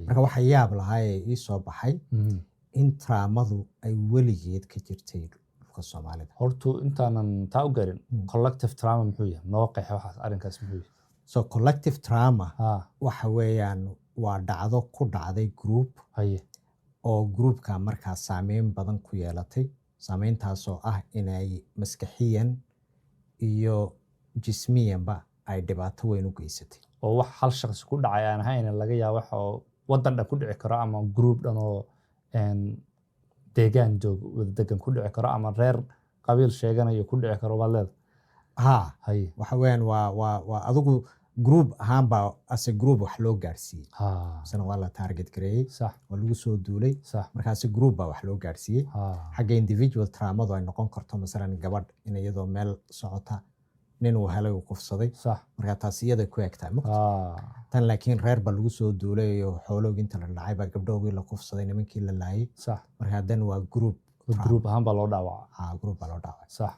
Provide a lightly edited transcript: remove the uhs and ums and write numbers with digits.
marka waxa yaab lahaa ee ii soo baxay in traamadu ay weligeed ka jirtay dhulka Soomaalida. hortu intaanan taa u garin collective trauma muxuu yahay noo qeex waxaas arrinkaas muxuu yahay So collective trauma ha waxa weeyaan waa dhacdo ku dhacday group haye oo groupka markaa saameyn badan ku yeelatay saameyntaasoo ah inay maskaxiyan iyo jismiyanba ay dhibaato weyn u geysatay oo wax hal shakhsi ku dhacay aan ahayn laga yaabo waxa oo wadan dhan ku dhici karo ama group dhan oo deegaan joog wada degan ku dhici karo ama reer qabiil sheeganayo ku dhici karo waa leed ha haye waxa weeyaan waa adigu group ahaan baa as a group wax loo gaarsiiyey ha sana waa la target gareeyey sax waa lagu soo duulay sax markaas group baa wax loo gaarsiiyey ha xagga individual traumadu ay noqon karto masalan gabadh in iyadoo meel socota nin uu helay uu kufsaday sax marka taas iyada ku egtahay ha tan laakiin reer baa lagu soo duulay oo xooloogi inta la dhacay baa gabdhoogii la kufsaday nimankii la laayay sax marka dan waa group group ahaan baa loo dhaawacaa group baa loo dhaaway sax